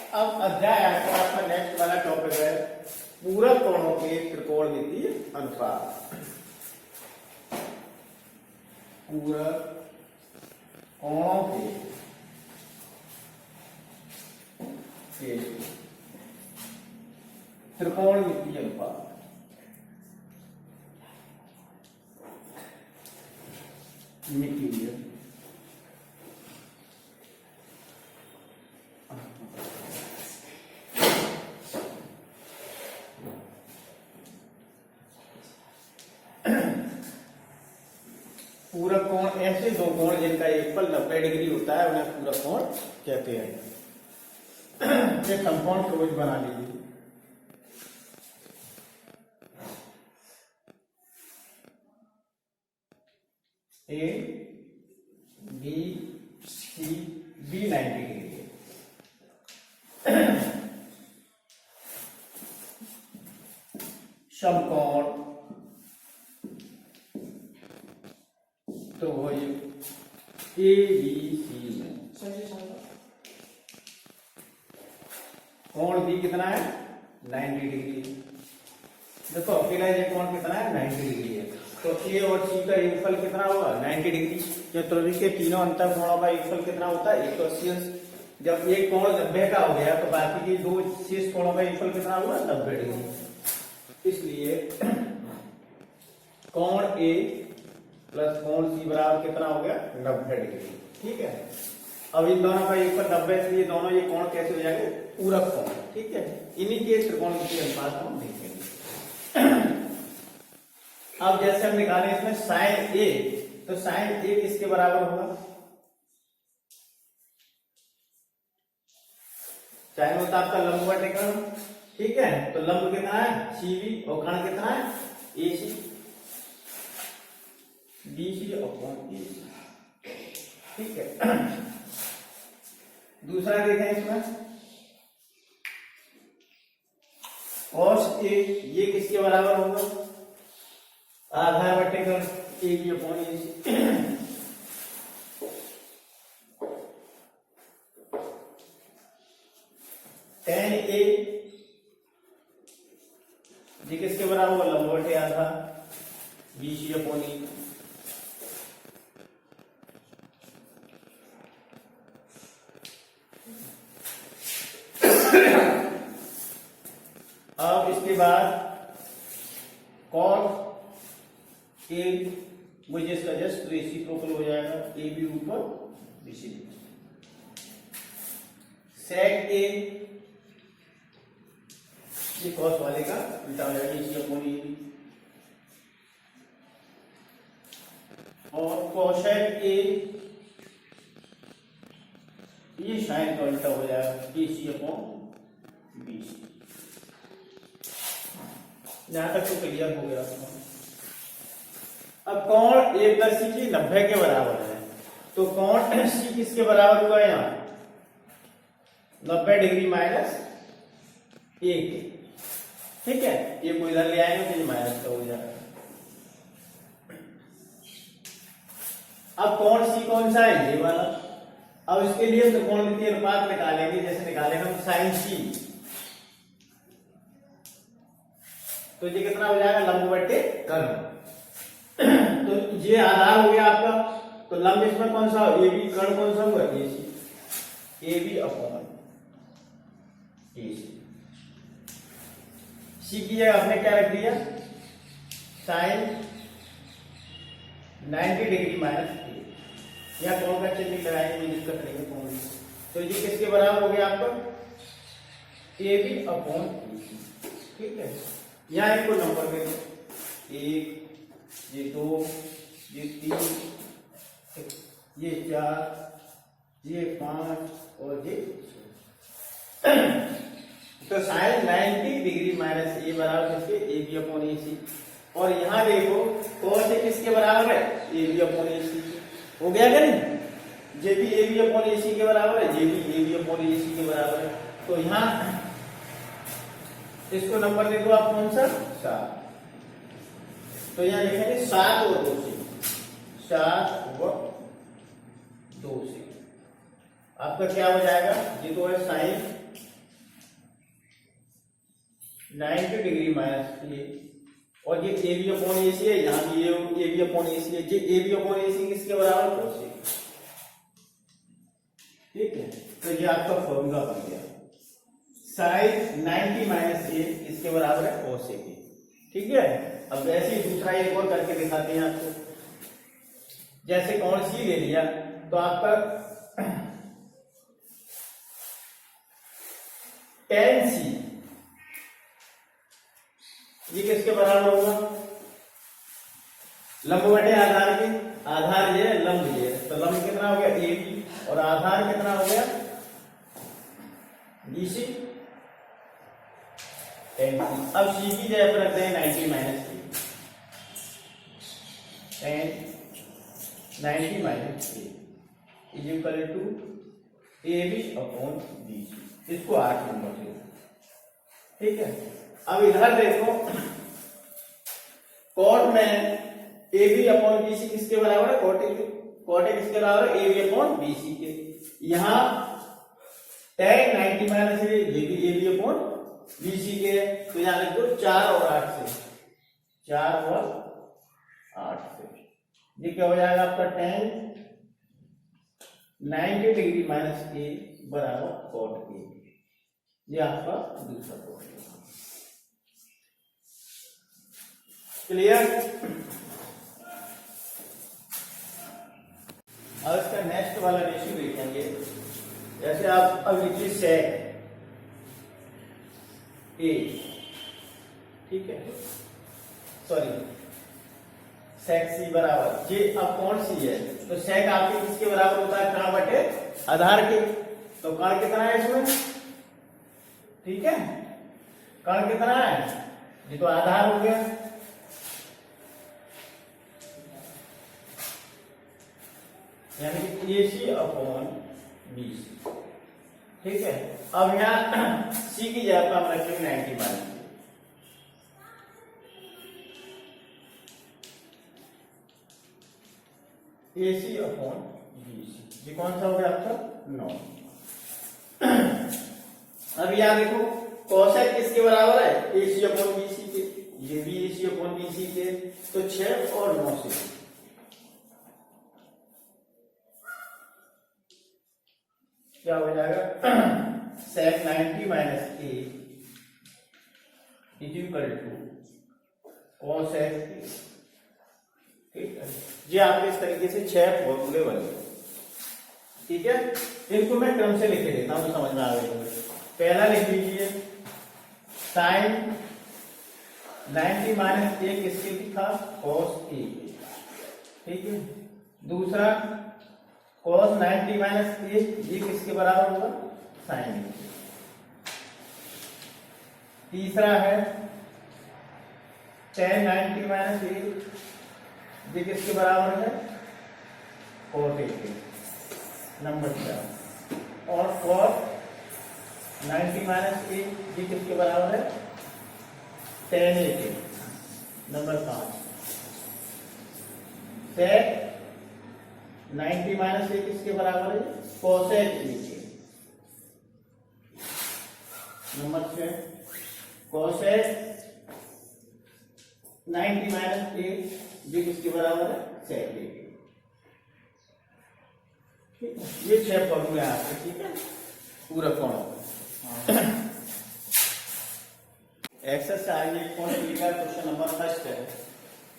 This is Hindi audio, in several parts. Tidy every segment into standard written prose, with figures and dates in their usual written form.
अब अध्याय आपका नेक्स्ट वाला टॉपिक है पूरक कोणों के त्रिकोणमितीय अनुपात। पूरक कोणों के त्रिकोणमितीय अनुपात। मितीय पूरक कोण ऐसे दो कोण जिनका एकफल 90 डिग्री होता है उन्हें पूरक कोण कहते हैं। एक समकोण त्रिभुज बना लीजिए। A B C B 90 degree है। समकोण त्रिभुज ए बी सी में कोण भी कितना है 90 डिग्री। देखो अकेला ये कोण कितना है 90 डिग्री है, तो ए और सी का योगफल कितना होगा 90 डिग्री। जो त्रिभुज के तीनों अंतर कोणों का योगफल कितना होता है 180। जब एक कोण 90 का हो गया तो बाकी के दो शेष कोणों का योगफल कितना होगा 90 डिग्री। इसलिए कोण ए प्लस कोण सी बराबर कितना हो गया 90 डिग्री। ठीक है, अब इन दोनों का योगफल 90, इसलिए दोनों ये कोण कैसे हो जाएंगे पूरक कोण। ठीक है, इन्हीं के त्रिकोणमितीय अनुपात हम देखेंगे। अब जैसे हम निकालें इसमें साइन ए, तो साइन ए किसके बराबर होगा? साइन होता है आपका लंबवत कोण। ठीक है, तो लंब कितना है सीबी और कोण कितना है एसी। BC upon AC. ठीक है, दूसरा देखें इसमें कॉस ए, ये किसके बराबर होगा? आधार बटे कोण A B upon AC. Tan A, ये किसके बराबर होगा? लंब बटे आधा बीसी अपॉन ए। अब इसके बाद कॉस ए मुझे इसका जस्ट रेसिप्रोकल हो जाएगा, ए भी ऊपर बीसी। सेक ए, ये कॉस वाले का उल्टा हो जाएगा इसी अपॉन ए बी। और कोसेक ए, ये साइन का उल्टा हो जाएगा इसी अपॉन बीसी। यहां तक तो क्लियर हो गया। अब कोण ए प्लस सी की 90 के बराबर है, तो कोण सी किसके बराबर हुआ यहाँ 90 डिग्री माइनस ए के। ठीक है, ये को इधर ले आएंगे तो ये माइनस का हो जाएगा। अब कोण सी कौन सा है? ये वाला। अब इसके लिए त्रिकोणमितीय अनुपात निकालेंगे। जैसे निकाले हम साइन सी, तो ये कितना हो जाएगा लंब बटे कर्ण। तो ये आधार हो गया आपका, तो लंब इसमें कौन सा ए बी, कर्ण कौन सा हुआ AC, A B upon AC. C की जगह आपने क्या रख दिया साइन 90 डिग्री माइनस ए। यह कोण का चिन्ह लगाएंगे, कोई दिक्कत नहीं है कोण। तो ये किसके बराबर हो गया आपका ए बी अपॉन एसी। ठीक है, यहाँ एक को नंबर दे दो, 1, ये 2, ये 3, ये 4, ये 5 और ये 6। तो साइन 90 डिग्री माइनस ए बराबर किसके ए बी अपॉन ए सी। और यहाँ देखो कॉस ए किसके बराबर है ए बी अपॉन ए सी। हो गया क्या नहीं? जे भी ए बी अपॉन ए सी के बराबर है, जे भी ए बी अपॉन ए सी के बराबर है। तो यहाँ इसको नंबर दे दो आप कौन सा 7। तो यहां लिखेंगे 7 और 2 से, 7 और 2 से आपका क्या हो जाएगा? ये तो है साइन 90 डिग्री माइनस ए, और ये ए बी अपॉन ए सी है, यहाँ भी ये ए बी अपॉन ए सी है, ये ए बी अपॉन ए सी किसके बराबर cos ए, ठीक है। तो ये आपका फॉर्मूला बन गया, साइन 90 माइनस ए इसके बराबर है cos ए, ठीक है। अब ऐसे ही दूसरा एक और करके दिखाते हैं आपको, जैसे कौन सी ले लिया तो आपका tan सी ये किसके बराबर होगा, लंब बटे आधार के, आधार ये है लंब ये है, तो लंब कितना हो गया ए बी और आधार कितना हो गया बी सी, tan सी। अब सी की जगह पर रखते हैं 90 minus A, tan 90 minus A is equal to A B upon B C, इसको 8 नंबर से, ठीक है। अब इधर देखो कॉट में A B upon B C किसके बराबर है, कॉट ए किसके बराबर है A B upon B C के, यहाँ tan 90 माइनस ए ये भी A B upon B C के, तो यहाँ लिख दो 4 और 8 से, 4 और 8 से, ये क्या हो जाएगा आपका tan 90 डिग्री माइनस ए बराबर कॉट ए, ये आपका दूसरा क्वेश्चन। क्लियर। अब इसका नेक्स्ट वाला रेशियो देखेंगे, जैसे आप अब लिखिए सेक ए, ठीक है, सॉरी सेक सी बराबर जे अब कौन सी है, तो सेक आपके किसके बराबर होता है, कण बटे आधार के, तो कण कितना है इसमें, ठीक है, कण कितना है, ये तो आधार हो गया, यानी कि ए सी अपॉन बी सी, ठीक है। अब यहाँ सी की जगह पर हम रखेंगे 90 माइनस ए सी अपॉन बी सी, ये कौन सा हो गया आपका 9। अब यहाँ देखो कोसेक किसके बराबर है, ए सी अपॉन बी सी के, ये भी ए सी अपॉन बी सी के, तो 6 और 9 से क्या हो जाएगा, sec 90 minus A is equal to cosec A, ठीक है। ये आपके इस तरीके से 6 फॉर्मूले बने, ठीक है। इनको मैं क्रम से लिखे देता हूं, समझ में आ गई। पहला लिख लीजिए साइन 90 माइनस ए किसके लिखा, कॉस ए, ठीक है। दूसरा cos 90 माइनस ए ये किसके बराबर होगा, साइन ए। तीसरा है tan 90 माइनस ए ये किसके बराबर है, cos ए के, नंबर 4। और cos 90 माइनस ए ये किसके बराबर है, tan ए के, नंबर 5। sec 90 माइनस ए किसके बराबर है, कोसेक ए के, नंबर 6। कोसेक 90 माइनस ए ये किसके बराबर है, सेक ए के, ठीक है। ये 6 फॉर्मूले आपके, ठीक है, पूरा फॉर्मूला। एक्सरसाइज 8.3 का क्वेश्चन नंबर फर्स्ट है,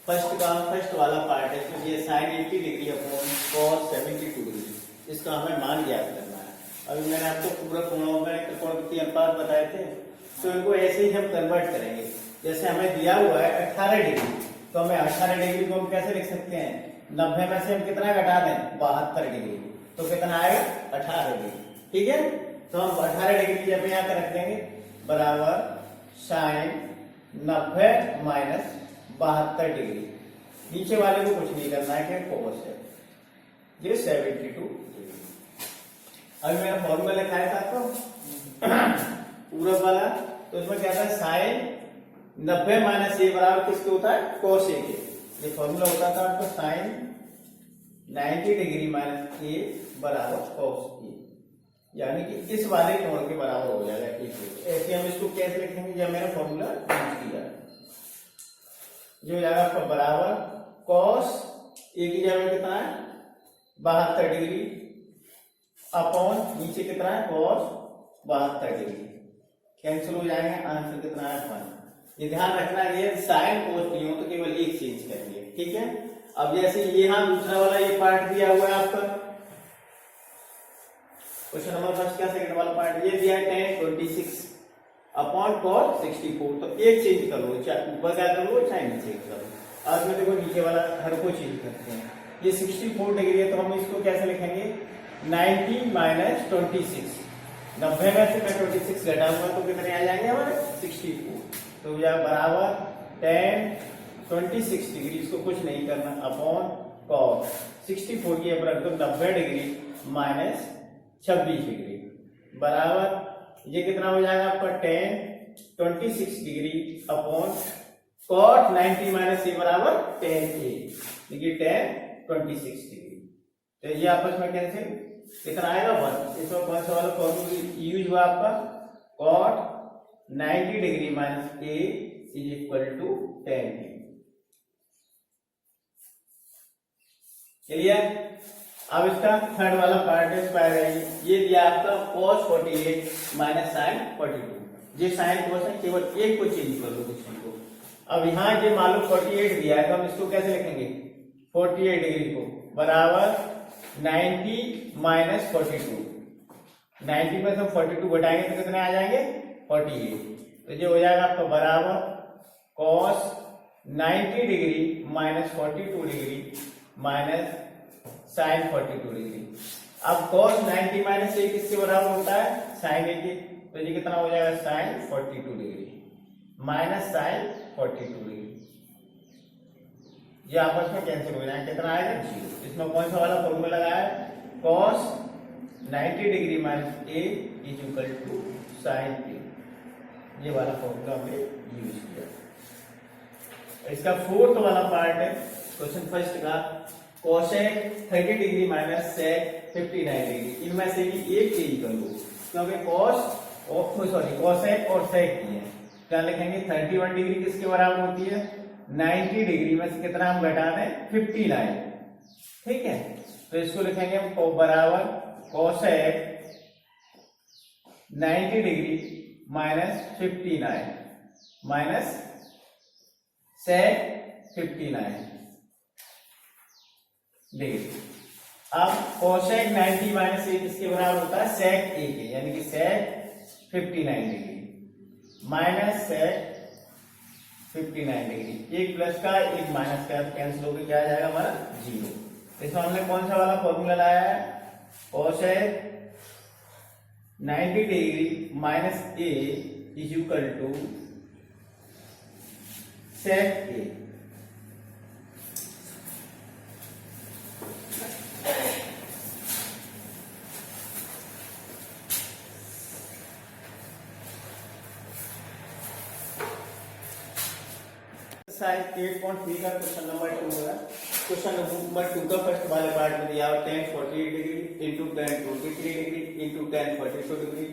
फर्स्ट वाला पार्ट है, इसमें ये sine 80 degree upon cos 72 degree, इसका हमें मान ज्ञात करना है। अभी मैंने आपको पूरा कोणों में त्रिकोणमितीय अनुपात बताए थे, तो इनको ऐसे ही हम कन्वर्ट करेंगे। जैसे हमें दिया हुआ है 18 डिग्री, तो हमें 18 डिग्री को हम कैसे लिख सकते हैं, 90 में से हम कितना घटा दें, 72 डिग्री, तो कितना आएगा 18 डिग्री, ठीक है। तो हम 18 डिग्री जब यहाँ पर रख देंगे बराबर साइन 90 माइनस 72 डिग्री, नीचे वाले को कुछ नहीं करना है कि कोस है, ये 72 डिग्री। अभी मेरा फॉर्मूला लिखा है आपको पूरब वाला, तो इसमें क्या था, साइन 90 माइनस ए बराबर किसके होता है, कोस ए के। ये फॉर्मूला होता था आपका साइन 90 डिग्री माइनस ए बराबर कोस ए, यानी कि इस वाले कोण के बराबर हो जाएगा। ऐसे हम इसको कैसे लिखेंगे, जब मैंने फॉर्मूला यूज किया, जो हो जाएगा आपका बराबर कॉस ए की जगह कितना है 72 डिग्री अपॉन नीचे कितना है कॉस 72 डिग्री, कैंसिल हो जाएंगे, आंसर कितना है 1। ये ध्यान रखना है साइन कोस नहीं हो तो केवल एक चेंज करेंगे, ठीक है। अब जैसे यहाँ दूसरा वाला ये पार्ट दिया हुआ है आपका क्वेश्चन नंबर फर्स्ट का सेकंड वाला पार्ट, ये दिया है 1026 अपॉन cos 64, तो एक चेंज कर लो, चाहे ऊपर क्या कर लो चाहे नीचे कर लो। आज में देखो नीचे वाला हर को चेंज करते हैं, ये 64 डिग्री है तो हम इसको कैसे लिखेंगे 90 माइनस 26, 90 में से मैं 26 घटाऊंगा तो कितने आ जाएंगे हमारे 64, तो यह बराबर 10 26 डिग्री, इसको कुछ नहीं करना अपॉन cos 64 की रख दो 90 डिग्री माइनस 26 डिग्री बराबर ये कितना हो जाएगा आपका 10 26 डिग्री अपॉन cot 90 माइनस ए बराबर 10a, देखिए 10 26 डिग्री, तो ये आपस में कैंसिल, कितना आएगा 1। इसमें कौन सा वाला फॉर्मूला यूज हुआ आपका cot 90 degree minus A is equal to 10a, चलिए। अब इसका थर्ड वाला पार्ट है, ये दिया आपका cos 48 माइनस sin 42, ये साइन cos है, केवल एक को चेंज कर लो क्वेश्चन को। अब यहाँ ये मालूम 48 दिया है तो हम इसको कैसे लिखेंगे 48 डिग्री को बराबर 90 माइनस 42, 90 में से 42 घटाएंगे तो कितने आ जाएंगे 48, तो ये हो जाएगा आपका बराबर cos 90 degree minus 42 degree minus sine 42 degree. अब cos 90 माइनस ए किसके बराबर होता है साइन ए के, तो ये कितना हो जाएगा sine 42 degree minus sine 42 degree, ये आपस में कैंसिल हो जाएगा, कितना आएगा 0। इसमें कौन सा वाला फॉर्मूला लगाया है cos 90 degree minus A is equal to sine A, ये वाला फॉर्मूला हमने यूज किया। इसका फोर्थ वाला पार्ट है क्वेश्चन फर्स्ट का cosec 30 degree minus sec 59 degree, इनमें से भी एक चेंज कर लो क्योंकि cosec और sec की है, क्या लिखेंगे 31 डिग्री किसके बराबर होती है 90 डिग्री में से कितना हम घटा दें 59, ठीक है, तो इसको लिखेंगे हम बराबर cosec 90 degree minus 59 minus sec 59 degree. अब cosec 90 माइनस ए किसके बराबर होता है sec ए के, यानी कि sec 59 degree minus sec 59 degree, एक प्लस का एक माइनस का कैंसिल होकर क्या आ जाएगा हमारा 0। इसमें हमने कौन सा वाला फॉर्मूला लाया है cosec 90 degree minus A is equal to sec A, exercise 8.3 का क्वेश्चन नंबर 2 है। क्वेश्चन नंबर 2 का फर्स्ट वाले पार्ट में दिया है 10 48 degree into 10 23 degree into 10 42 degree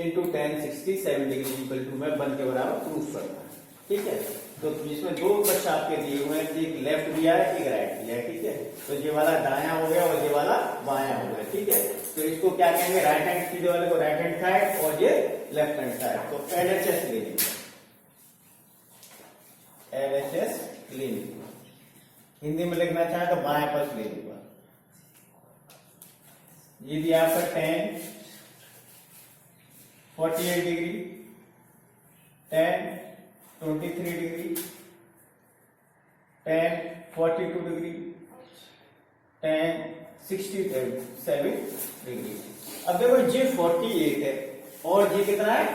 into 10 67 degree equal to में 1 के बराबर प्रूफ करना है, ठीक है। तो इसमें दो क्वेश्चन आपके दिए हुए हैं, एक लेफ्ट दिया है एक राइट दिया है, ठीक है। तो ये वाला दायां हो गया और ये वाला बायां हो गया, ठीक है। तो इसको क्या कहेंगे राइट हैंड सीधे वाले को राइट हैंड साइड और ये लेफ्ट हैंड साइड, तो LHS ले लेंगे, LHS ले लेंगे। हिंदी में लिखना चाहे तो बाएं पास ले लूंगा। ये दिया आपका 10 48 डिग्री 10 23 डिग्री 10 42 डिग्री 10 67 डिग्री। अब देखो ये 48 है और ये कितना है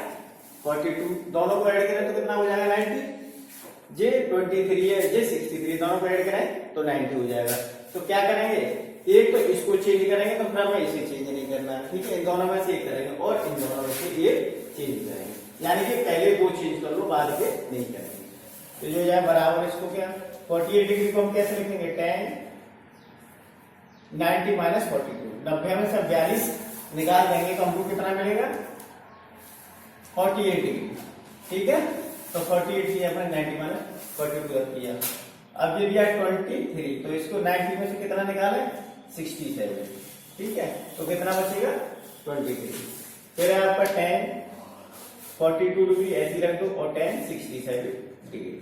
42, दोनों को ऐड करें तो कितना हो जाएगा 90। जे 23 है जे 63, दोनों को ऐड करें तो 90 हो जाएगा। तो क्या करेंगे एक तो इसको चेंज करेंगे तो फिर हमें इसे चेंज नहीं करना, ठीक है। इन दोनों में से एक करेंगे और इन दोनों में से एक चेंज करेंगे, यानी कि पहले दो चेंज कर लो बाद में नहीं करेंगे। तो जो जाए बराबर इसको क्या 48 डिग्री को हम कैसे लिखेंगे 10 90 माइनस 42, 90 में से 42 निकाल देंगे तो हमको कितना मिलेगा 48 डिग्री, ठीक है। तो 48 किया अपने 90 माइनस 42 किया। अब ये दिया 23, तो इसको 90 में से कितना निकाले 67, ठीक है। तो कितना बचेगा 23। फिर है आपका 10 42 डिग्री ऐसी रख दो और 10 67 डिग्री।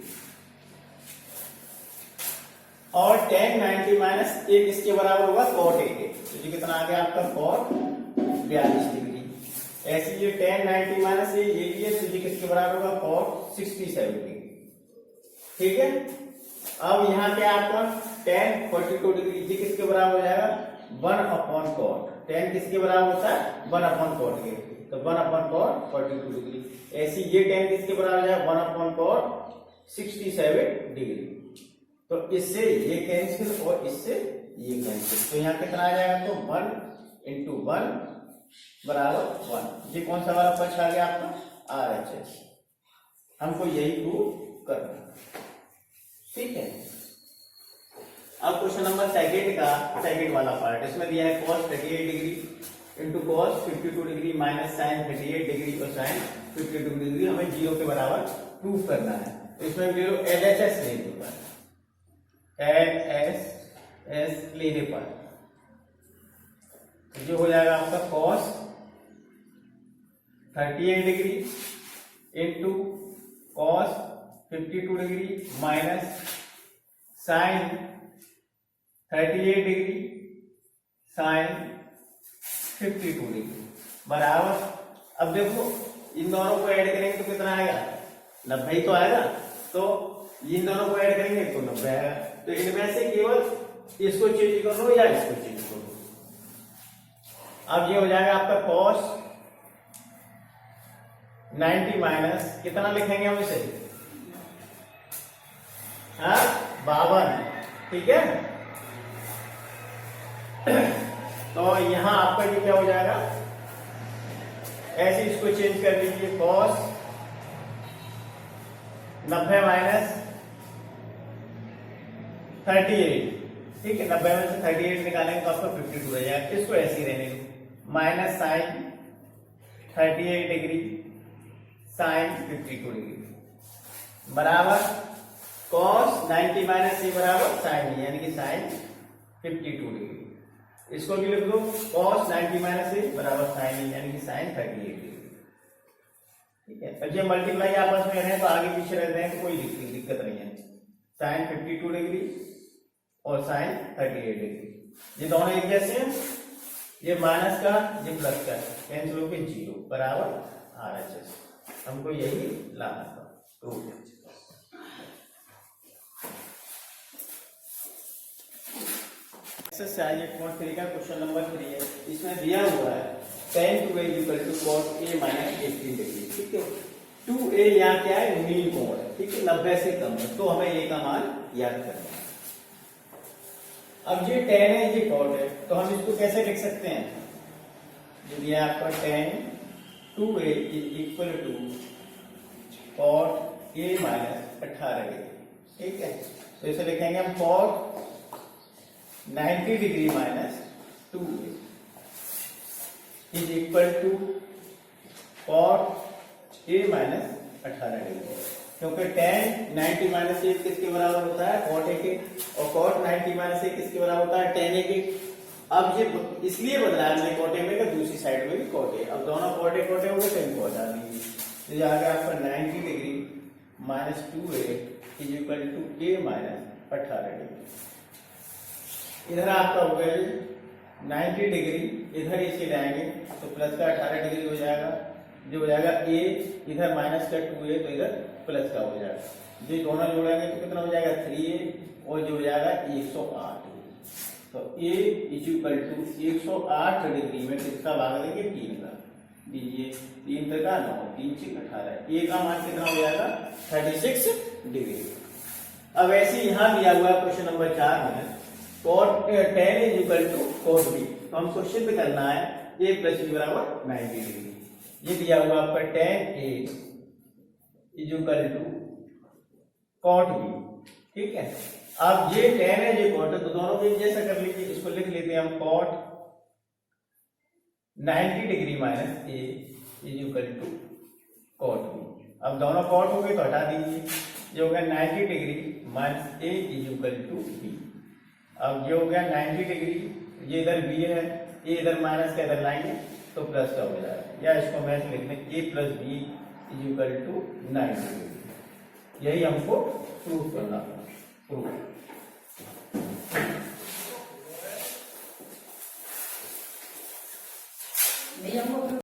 और 10 90 माइनस 1 इसके बराबर होगा cot 1, तो ये कितना आ गया आपका cot 42 डिग्री। ऐसे ये 10 90 माइनस ये भी है, तो ये किसके बराबर होगा cot 67 डिग्री, ठीक है। अब यहाँ क्या आपका 10 42 डिग्री ये किसके बराबर हो जाएगा 1/cot। 10 किसके बराबर होता है 1/cot के, तो 1/cot 42 डिग्री। ऐसे ये 10 किसके बराबर हो जाएगा 1/cot 67 डिग्री। तो इससे ये कैंसिल और इससे ये कैंसिल, तो यहाँ कितना आ जाएगा तो 1 into 1 बराबर 1। ये कौन सा वाला पक्ष आ गया आपका RHS। हमको यही प्रूव करना है, ठीक है। अब क्वेश्चन नंबर सेकंड वाला पार्ट, इसमें दिया है cos 38 degree into cos 52 degree minus sin 38 degree और sin 52 डिग्री हमें 0 के बराबर प्रूव करना है। तो इसमें ले लो LHS ले लो, LHS लेने पर जो हो जाएगा आपका cos 38 degree into cos 52 degree minus sin 38 degree sin 52 degree बराबर। अब देखो इन दोनों को ऐड करेंगे तो कितना आएगा 90 तो आएगा, तो इन दोनों को ऐड करेंगे तो 90 आएगा। तो इनमें से केवल इसको चेंज कर लो या इसको चेंज कर लो। अब ये हो जाएगा आपका cos 90 माइनस कितना लिखेंगे हम इसे 52, ठीक है। तो यहां आपका ये क्या हो जाएगा ऐसे इसको चेंज कर लीजिए cos 90 माइनस 38, ठीक है। 90 में से 38 निकालेंगे तो आपका 52 रह जाएगा। इसको ऐसे ही रहने दो minus sin 38 degree sin 52 degree बराबर cos 90 माइनस ये बराबर sin यानी कि sin 52 डिग्री। इसको भी लिख दो cos 90 माइनस ये बराबर sin यानी कि sin 38 डिग्री, ठीक है। अब ये मल्टीप्लाई आपस में रहे तो आगे पीछे रहते हैं तो कोई दिक्कत नहीं है। sin 52 डिग्री और sin 38 डिग्री ये दोनों एक जैसे हैं, ये माइनस का ये प्लस का कैंसिल होकर 0 बराबर RHS। हमको यही लाना था। एक्सरसाइज 8.3 का क्वेश्चन नंबर 3 है। इसमें दिया हुआ है tan 2a = cos a minus 18 degree, ठीक है। 2a यहाँ क्या है मीन कोण है, ठीक है, 90 से कम है, तो हमें a का मान याद करना है। अब ये tan है ये cot है, तो हम इसको कैसे लिख सकते हैं, यदि आपका tan 2a = cot a minus 18 degree, ठीक है। तो इसे लिखेंगे हम cot 90 degree minus 2a = cot a minus 18 degree, क्योंकि tan 90 माइनस 1 किसके बराबर होता है cot a के, और cot 90 माइनस 1 किसके बराबर होता है tan a के। अब ये इसलिए बदला है हमने cot a में का, दूसरी साइड में भी cot a, अब दोनों cot a हो गए तो इनको हटा दीजिए। तो ये आ गया आपका 90 degree minus 2a = a minus 18 degree. इधर आपका हो गया 90 डिग्री, इधर इसे लाएंगे तो प्लस का 18 डिग्री हो जाएगा, जो हो जाएगा a, इधर माइनस का 2a तो इधर प्लस का हो जाएगा। जो दोनों जोड़ेंगे तो कितना हो जाएगा 3a और जो हो जाएगा 108। तो a = 108 डिग्री में किसका भाग देंगे 3 का, दीजिए 3 का 9 3 6 18, a का मान कितना हो जाएगा 36 डिग्री। अब ऐसे यहां दिया हुआ क्वेश्चन नंबर 4 में cot tan = cot b, तो हमको सिद्ध करना है a + b = 90 डिग्री। ये दिया हुआ आपका tan a = cot b, ठीक है। अब ये tan है ये cot है, तो दोनों को जैसा कर लीजिए। इसको लिख लेते हैं हम cot 90 degree minus a = cot B. अब दोनों कॉट हो गए तो हटा दीजिए, ये हो गया 90 degree minus A is equal to B. अब ये हो गया 90 डिग्री, ये इधर बी है, ये इधर माइनस का इधर लाएंगे तो प्लस का हो जाएगा, या इसको मैं लिख दें A plus B is equal to 90 degree. यही हमको प्रूफ करना था, प्रूफ।